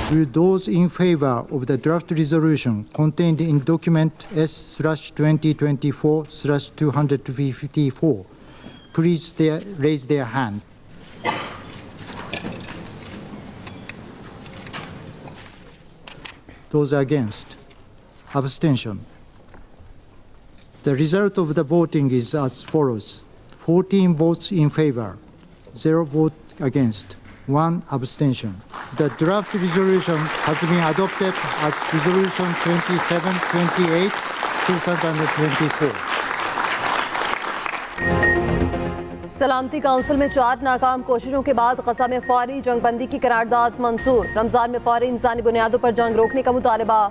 Will those in favor of the draft resolution contained in document S/2024/254 please raise their hand. Those against? Abstention. The result of the voting is as follows. 14 votes in favor, 0 vote against, 1 abstention. The draft resolution has been adopted as Resolution 2728, 2024. सलामती council में 4 नाकाम कोशिशों के बाद गजा में फौरी जंगबंदी की करारदाद मंजूर। रमजान में फौरी इंसानी बुनियादों पर जंग रोकने का मुतालबा।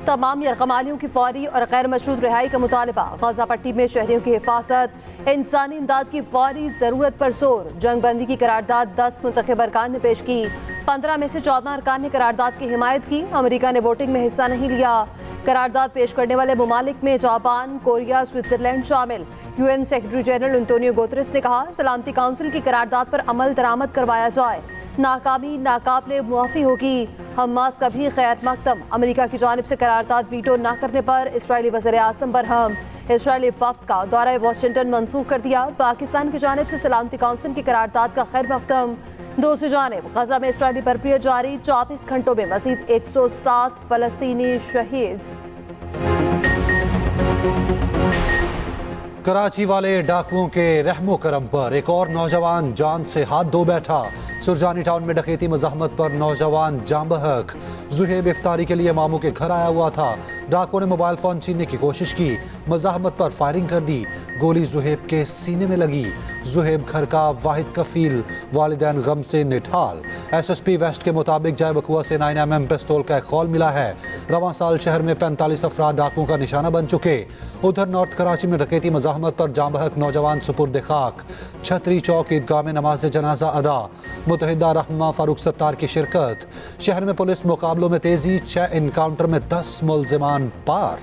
तमाम यरगमालियों की फौरी और गैर मशरूत रिहाई का मुतालबा। गजा पट्टी में शहरियों की हिफाजत, इंसानी इमदाद की फौरी ज़रूरत पर जोर। जंगबंदी की करारदाद 10 मुंतखब अरकान ने पेश की। 15 में से 14 अरकान ने करारदाद की हिमायत की। अमेरिका ने वोटिंग में हिस्सा नहीं लिया। करारदाद पेश करने वाले ममालिक में जापान, कोरिया, स्विट्जरलैंड शामिल। UN secretary general Antonio Guterres ने कहा, सलामती काउंसिल की करारदाद पर अमल दरामद करवाया जाए। नाकामी नाकाबिले मुआफ़ी होगी। हमास का भी खैर मकदम। अमेरिका की जानिब से करारदाद वीटो न करने पर इसराइली वज़ीर आज़म बरहम। इसराइली वफ़द का दौरा वाशिंगटन मनसूख कर दिया। पाकिस्तान की जानिब से सलामती काउंसिल की करारदाद का खैर मकदम। दूसरी जानिब गजा में इसराइली बरपियत जारी। 24 घंटों में मज़ीद 107 फ़लस्तीनी शहीद। कराची वाले डाकुओं के रहमो करम पर एक और नौजवान जान से हाथ धो बैठा। सुरजानी टाउन में डकैती मज़ाहमत पर नौजवान जाम बहक। जुहेब इफ्तारी के लिए मामू के घर आया हुआ था। डाकुओं ने मोबाइल फ़ोन छीनने की कोशिश की, मज़ाहमत पर फायरिंग कर दी। गोली जुहेब के सीने में लगी। जुहेब घर का वाहिद कफील, वालिदैन गम से निठाल। SSP वेस्ट के मुताबिक जय बकुआ से 9mm पिस्तौल का एक कॉल मिला है। रवां साल शहर में 45 अफराद डाकुओं का निशाना बन चुके। उधर नॉर्थ कराची में डकैती मज़ाहमत पर जाम बहक नौजवान सुपुर्द खाक। छतरी चौक ईदगाह में नमाज जनाजा अदा। मुतहिदा रहनुमा फारूक सत्तार की शिरकत। शहर में पुलिस मुकाबलों में तेजी। 6 इनकाउंटर में 10 मुल्जिमान पार।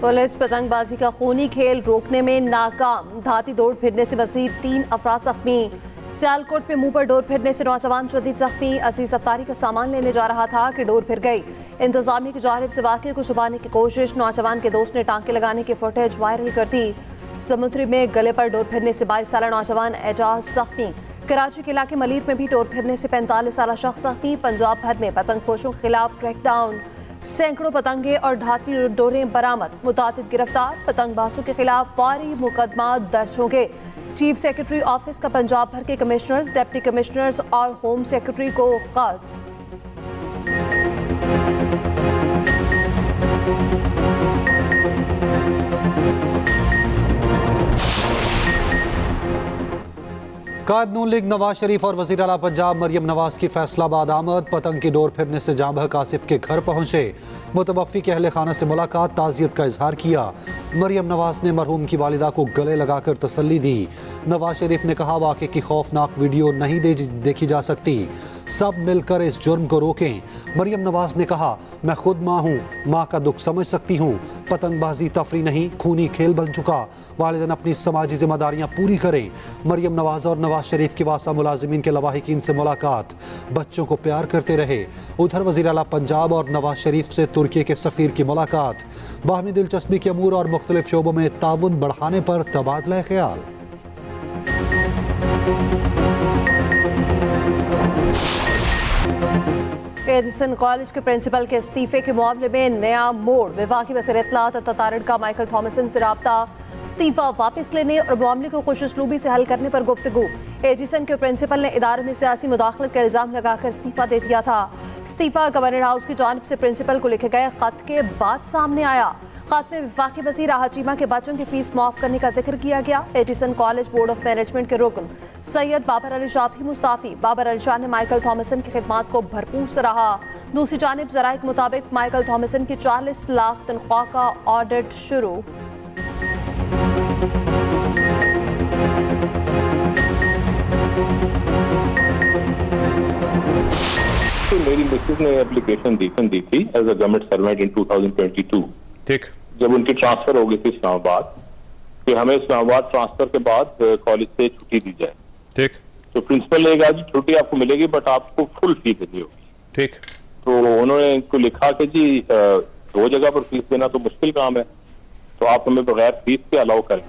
पुलिस पतंगबाजी का खूनी खेल रोकने में नाकाम। धाती दौड़ फिरने से मजीद 3 अफराद जख्मी। सियालकोट में मुंह पर डोर फिरने से नौजवान शदीद जख्मी। अजीज अफ्तारी का सामान लेने जा रहा था कि डोर फिर गई। इंतजामिया की जानिब से वाक़े को छुपाने की कोशिश। नौजवान के दोस्त ने टांके लगाने की फुटेज वायरल कर दी। समुद्री में गले पर डोर फिरने से 22 साल नौजवान एजाज जख्मी। कराची के इलाके मलीर में भी डोर फिरने से 45 साल शख्स जख्मी। पंजाब भर में पतंग फोशों के खिलाफ क्रैकडाउन। सैकड़ों पतंगे और धाती डोरें बरामद। मुतादिद गिरफ्तार। पतंगबाजों के खिलाफ फौरी मुकदमा दर्ज होंगे। चीफ सेक्रेटरी ऑफिस का पंजाब भर के कमिश्नर्स, डिप्टी कमिश्नर्स और होम सेक्रेटरी को खत। कायद नून लीग नवाज शरीफ और वज़ीर आला पंजाब मरियम नवाज की फैसलाबाद आमद। पतंग की डोर फिरने से जाम बहक आसिफ के घर पहुंचे। मुतवफ़ी के अहले खाना से मुलाकात, ताज़ियत का इजहार किया। मरियम नवाज ने मरहूम की वालिदा को गले लगाकर तसल्ली दी। नवाज शरीफ ने कहा, वाक़े की खौफनाक वीडियो नहीं देखी जा सकती, सब मिलकर इस जुर्म को रोकें। मरियम नवाज ने कहा, मैं खुद माँ हूँ, माँ का दुख समझ सकती हूँ। पतंगबाजी तफरी नहीं, खूनी खेल बन चुका। वालिदैन अपनी समाजी जिम्मेदारियाँ पूरी करें। मरियम नवाज और नवाज शरीफ की वासा मुलाजिमीन के लवाहिकीन से मुलाकात। बच्चों को प्यार करते रहे। उधर वज़ीर आला पंजाब और नवाज शरीफ से तुर्की के सफ़ीर की मुलाकात। बाहमी दिलचस्पी के अमूर और मुख्तलिफ शोबों में ताउन बढ़ाने पर तबादला ख्याल। एडिसन कॉलेज के प्रिंसिपल के इस्तीफे के मामले में नया मोड़। विभाग की वज़ीर इत्तलात ततारड़ का माइकल थॉमसन से राब्ता। इस्तीफा वापस लेने और मामले को खुशउस्लूबी से हल करने पर गुफ्तगू। एजिसन के प्रिंसिपल ने इदारे में सियासी मुदाखलत का इल्ज़ाम लगाकर इस्तीफा दे दिया था। इस्तीफा गवर्नर हाउस की जानिब से प्रिंसिपल को लिखे गए खत के बाद सामने आया। खत में वफाकी वज़ीर राहत चीमा के बच्चों की फीस माफ करने का जिक्र किया गया। Edison college board of management के रुकन सैयद बाबर अली शाह भी मुस्ताफी। बाबर अली शाह ने माइकल थॉमसन की खिदमात को भरपूर सराहा। दूसरी जानिब ज़राए के मुताबिक माइकल थॉमसन की 40 लाख तनख्वाह का ऑडिट शुरू। तो मेरी मिसेज ने एप्लीकेशन दी थी एज अ गवर्नमेंट सर्वेंट इन 2022। ठीक, जब उनकी ट्रांसफर हो गई थी इस्लामाबाद, कि हमें इस्लामाबाद ट्रांसफर के बाद कॉलेज से छुट्टी दी जाए। ठीक तो प्रिंसिपल ने कहा जी छुट्टी आपको मिलेगी बट आपको फुल फीस देनी होगी। ठीक। तो उन्होंने इनको लिखा कि जी 2 जगह पर फीस देना तो मुश्किल काम है, तो आप हमें बगैर फीस के अलाउ करें।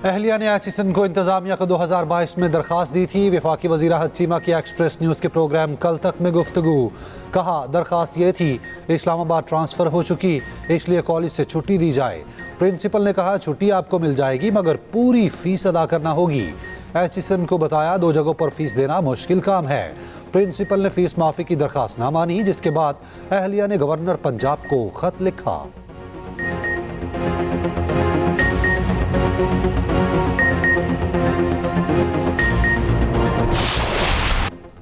अहलिया ने एचिसन को इंतजामिया को 2022 में दरखास्त दी थी। वफाकी वजीर हज चीमा की एक्सप्रेस न्यूज़ के प्रोग्राम कल तक में गुफ्तगू। कहा दरखास्त ये थी इस्लामाबाद ट्रांसफ़र हो चुकी, इसलिए कॉलेज से छुट्टी दी जाए। प्रिंसिपल ने कहा छुट्टी आपको मिल जाएगी मगर पूरी फीस अदा करना होगी। एचिसन को बताया 2 जगहों पर फीस देना मुश्किल काम है। प्रिंसिपल ने फीस माफ़ी की दरखास्त ना मानी, जिसके बाद अहलिया ने गवर्नर पंजाब को खत लिखा।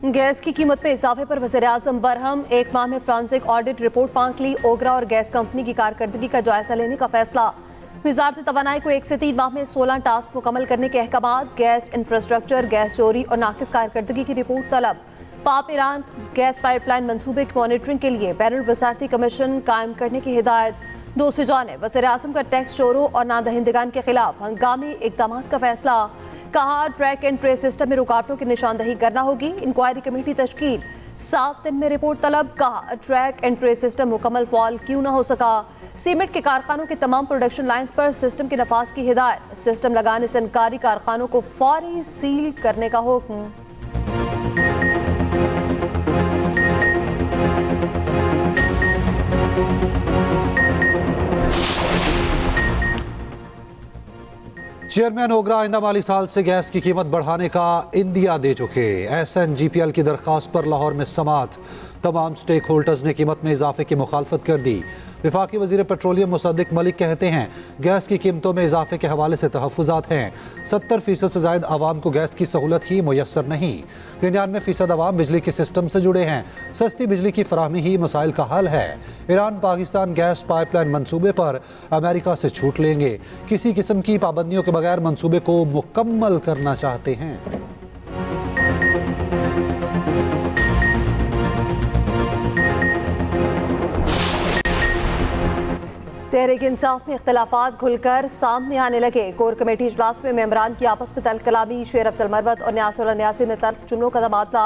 गैस की कीमत में इजाफे पर वज़ीर-ए-आज़म बरहम। 1 माह में फ्रांसिक ऑडिट रिपोर्ट मांग ली। ओगरा और गैस कंपनी की कारकर्दगी का जायजा लेने का फैसला। वज़ारत तवानाई को 1 से 3 माह में 16 टास्क मुकम्मल करने के अहकाम। गैस इंफ्रास्ट्रक्चर, गैस चोरी और नाकिस कारकर्दगी की रिपोर्ट तलब। पाक ईरान गैस पाइपलाइन मंसूबे की मॉनिटरिंग के लिए बैनुल वज़ारती कमीशन कायम करने की हिदायत। दूसरी जानिब वज़ीर-ए-आज़म का टैक्स चोरों और नादहिंदगान के खिलाफ हंगामी इक़दाम का फैसला। कहा ट्रैक एंड ट्रेस सिस्टम में रुकावटों की निशानदही करना होगी। Inquiry committee तश्कील। 7 दिन में रिपोर्ट तलब। कहा ट्रैक एंड ट्रेस सिस्टम मुकम्मल फॉल क्यों ना हो सका। सीमेंट के कारखानों के तमाम प्रोडक्शन लाइंस पर सिस्टम के नफाज की हिदायत। सिस्टम लगाने से इनकारी कारखानों को फौरी सील करने का हुक्म। चेयरमैन ओगरा आइंदा माली साल से गैस की कीमत बढ़ाने का इंदिया दे चुके। SNGPL की दरख्वास्त पर लाहौर में समात। तमाम स्टेक होल्डर्स ने कीमत में इजाफे की मुखालफत कर दी। वफाकी वजीर पेट्रोलियम मुसद्दिक मलिक कहते हैं गैस की कीमतों में इजाफे के हवाले से तहफ़्फ़ुज़ात हैं। 70% से ज़ायद आवाम को गैस की सहूलत ही मुयस्सर नहीं। 99% आवाम बिजली के सिस्टम से जुड़े हैं। सस्ती बिजली की फराहमी ही मसाइल का हल है। ईरान पाकिस्तान गैस पाइपलाइन मंसूबे पर अमेरिका से छूट लेंगे। किसी किस्म की पाबंदियों के बगैर मंसूबे को मुकम्मल करना चाहते हैं। तहरीक इंसाफ में इख्तिलाफात खुलकर सामने आने लगे। कोर कमेटी इजलास में मेंबरान की आपस में तल्ख कलामी। शेर अफजल मरवत और न्यासुल्लाह न्यासी में तल्ख जुमलों का तबादला।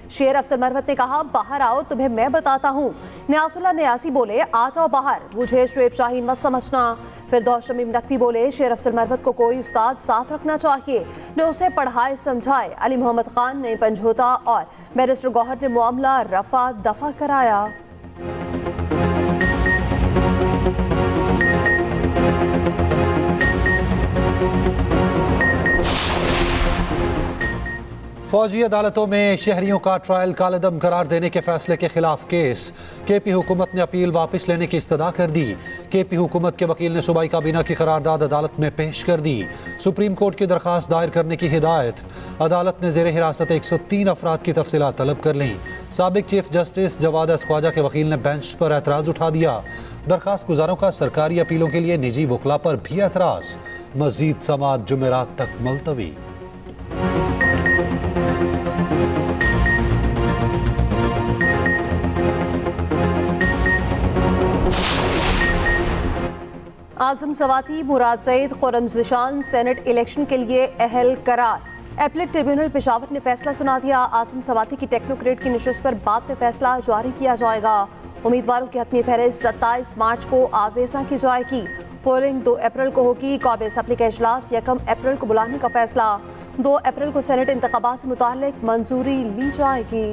शेर अफजल मरवत ने कहा बाहर आओ तुम्हें मैं बताता हूँ। न्यासुल्लाह न्यासी बोले आ जाओ बाहर, मुझे शुएब शाहीन मत समझना। फिरदौस शमीम नकवी बोले शेर अफजल मरवत को कोई उस्ताद साथ रखना चाहिए, न उसे पढ़ाए समझाए। अली मोहम्मद खान ने पंजोता और बैरिस्टर गौहर ने मामला रफा दफा कराया। फौजी अदालतों में शहरियों का ट्रायल कालदम करार देने के फैसले के खिलाफ केस। KP हुकूमत ने अपील वापस लेने की इस्तदा कर दी। KP हुकूमत के वकील ने सूबाई काबीना की करारदाद अदालत में पेश कर दी। सुप्रीम कोर्ट की दरखास्त दायर करने की हिदायत। अदालत ने ज़ेर हिरासत 103 अफराद की तफसीलात तलब कर लीं। साबिक चीफ जस्टिस जवाद ख्वाजा के वकील ने बेंच पर एतराज़ उठा दिया। दरखास्त गुजारों का सरकारी अपीलों के लिए निजी वकला पर भी एतराज़। मज़ीद समाअत जुमेरात तक मुलतवी। आजम सवाती, मुराद सईद, खुर्रम ज़िशान सेनेट इलेक्शन के लिए अहल करार। एपलेट ट्रिब्यूनल पेशावर ने फैसला सुना दिया। आजम सवाती की टेक्नोक्रेट की नशिस्त पर बाद में फैसला जारी किया जाएगा। उम्मीदवारों की हतमी फहरिस्त 27 मार्च को आवेजा की जाएगी। पोलिंग 2 अप्रैल को होगी। कौमी असम्बली का इजलास 1 अप्रैल को बुलाने का फैसला। 2 अप्रैल को सेनेट इंतखाबात से मुताल्लिक मंजूरी ली जाएगी।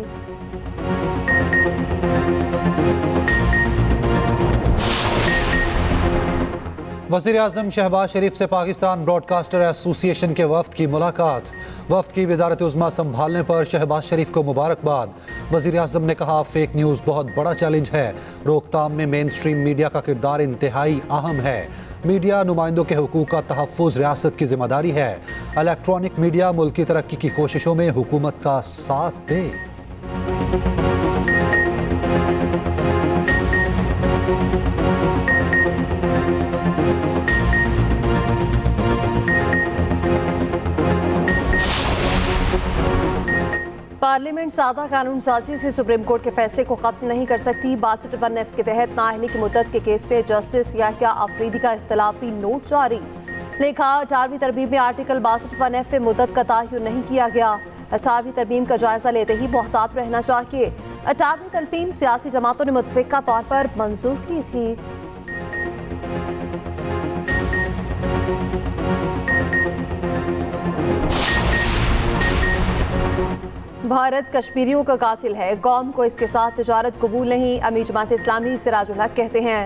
वज़ीर-ए-आज़म शहबाज शरीफ से पाकिस्तान ब्रॉडकास्टर एसोसिएशन के वफ्द की मुलाकात। वफ्द की वज़ारत उज़्मा संभालने पर शहबाज शरीफ को मुबारकबाद। वज़ीर-ए-आज़म ने कहा फेक न्यूज़ बहुत बड़ा चैलेंज है। रोकथाम में मेन स्ट्रीम मीडिया का किरदार इंतहाई अहम है। मीडिया नुमाइंदों के हुकूक का तहफ़्फ़ुज़ रियासत की जिम्मेदारी है। इलेक्ट्रॉनिक मीडिया मुल्क की तरक्की की कोशिशों में हुकूमत का साथ दे। पार्लियामेंट सादा कानून साजी से सुप्रीम कोर्ट के फैसले को खत्म नहीं कर सकती। 62(1)(f) के तहत नाअहली की मुद्दत के केस पे जस्टिस याह्या अफरीदी का इख्तलाफी नोट जारी। लिखा 18वीं तरमीम में आर्टिकल 62(1)(f) में मुद्दत का तयन नहीं किया गया। 18वीं तरमीम का जायजा लेते ही मोहतात रहना चाहिए। 18वीं तरमीम सियासी जमातों ने मुतफिका तौर पर मंजूर की थी। भारत कश्मीरियों का कातिल है, कौम को इसके साथ तिजारत कबूल नहीं, अमीर जमात इस्लामी सिराजुल हक कहते हैं।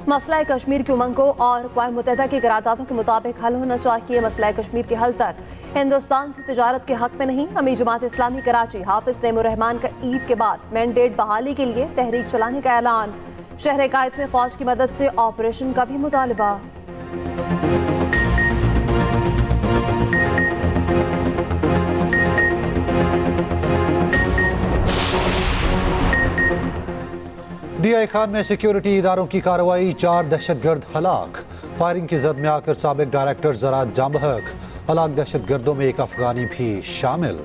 मसला कश्मीर की उमंगों और अक़वाम मुत्तहिदा की करारदादों के मुताबिक हल होना चाहिए। मसला कश्मीर के हल तक हिंदुस्तान से तिजारत के हक में नहीं। अमीर जमात इस्लामी कराची हाफिज नईमुर्रहमान का ईद के बाद मैंडेट बहाली के लिए तहरीक चलाने का ऐलान। शहर कायद में फौज की मदद से ऑपरेशन का भी मुतालबा। DI खान में सिक्योरिटी इदारों की कार्रवाई, 4 दहशतगर्द हलाक। फायरिंग की जद में आकर साबिक डायरेक्टर ज़राअत जाँ बहक। हलाक दहशतगर्दों में एक अफगानी भी शामिल।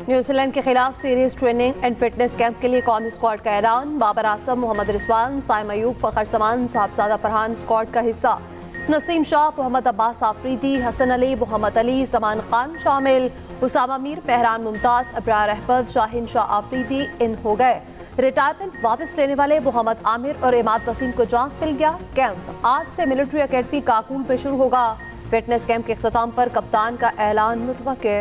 न्यूजीलैंड के खिलाफ series training and fitness camp के लिए कौमी स्क्वाड का ऐलान। बाबर आसम, मोहम्मद रिजवान, साइम अयूब, फखर समान, साहबजादा फरहान स्क्वाड का हिस्सा। नसीम शाह, मोहम्मद अब्बास आफरीदी, हसन अली, मोहम्मद अली, जमान खान शामिल। उसामा मीर, पहरान मुमताज, अब्रार अहमद, शाहिन शाह आफरीदी इन हो गए। रिटायरमेंट वापस लेने वाले मोहम्मद आमिर और इमाद वसीम को चांस मिल गया। कैंप आज से मिलिट्री अकेडमी काकूल पे शुरू होगा। फिटनेस कैंप के इख्तिताम पर कप्तान का ऐलान मुतवक्के।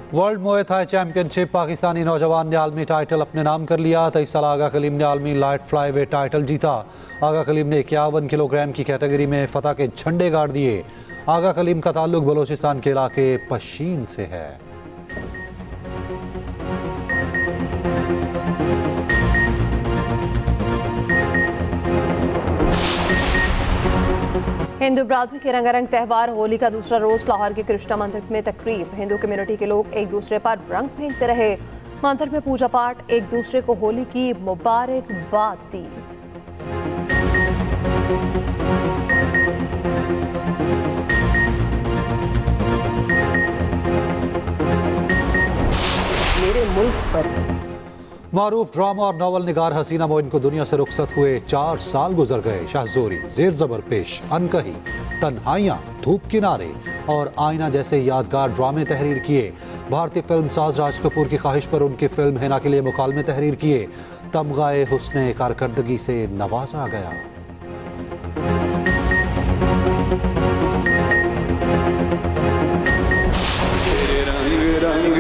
World muay Thai championship, Pakistani नौजवान ने आलमी टाइटल अपने नाम कर लिया। 23 साल आगा कलीम ने आलमी लाइट फ्लाईवेट टाइटल जीता। आगा कलीम ने 51 किलोग्राम की कैटेगरी में फतह के झंडे गाड़ दिए। आगा कलीम का ताल्लुक बलोचिस्तान के इलाके पशीन से है। हिंदू बरादरी के रंगारंग त्यौहार होली का दूसरा रोज लाहौर के कृष्णा मंदिर में तकरीब। हिंदू कम्युनिटी के लोग एक दूसरे पर रंग फेंकते रहे। मंदिर में पूजा पाठ, एक दूसरे को होली की मुबारकबाद दी। मेरे मुल्क पर मारूफ ड्रामा और नावल निगार हसीना मोइन को दुनिया से रुखसत हुए 4 साल गुजर गए। शाहजोरी, जेर जबर पेश, अनकही, तन्हाइयाँ, धूप किनारे और आईना जैसे यादगार ड्रामे तहरीर किए। भारतीय फिल्म साज राज कपूर की ख्वाहिश पर उनकी फिल्म हिना के लिए मुकालमे तहरीर किए। तमगाए हुस्ने कारकर्दगी से नवाजा गया।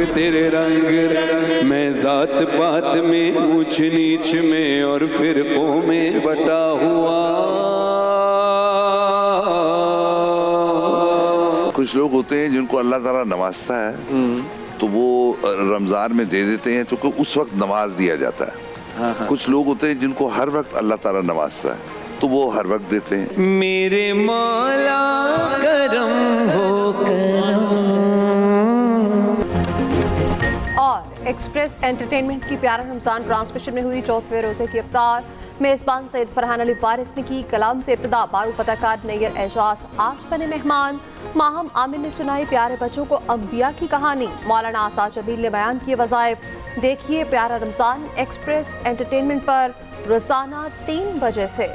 तेरे रंग मैं जात पात में, ऊंच नीच में और फिरकों में बटा हुआ। कुछ लोग होते हैं जिनको अल्लाह ताला नवाजता है तो वो रमजान में दे देते हैं क्योंकि उस वक्त नमाज दिया जाता है। कुछ लोग होते हैं जिनको हर वक्त अल्लाह ताला नवाजता है तो वो हर वक्त देते हैं। मेरे मौला करम हो करम। और एक्सप्रेस एंटरटेनमेंट की प्यारा रमजान ट्रांसमिशन में हुई 4वें रोजे की इफ्तार। मेज़बान सैयद फरहान अली वारिस ने की कलाम से इब्तिदा। बारूफ अदाकार नैयर एजाज आज बने मेहमान। माहम आमिर ने सुनाई प्यारे बच्चों को अंबिया की कहानी। मौलाना आसाद जमील ने बयान किए वज़ाइफ। देखिए प्यारा रमजान एक्सप्रेस एंटरटेनमेंट पर रोजाना 3 बजे से।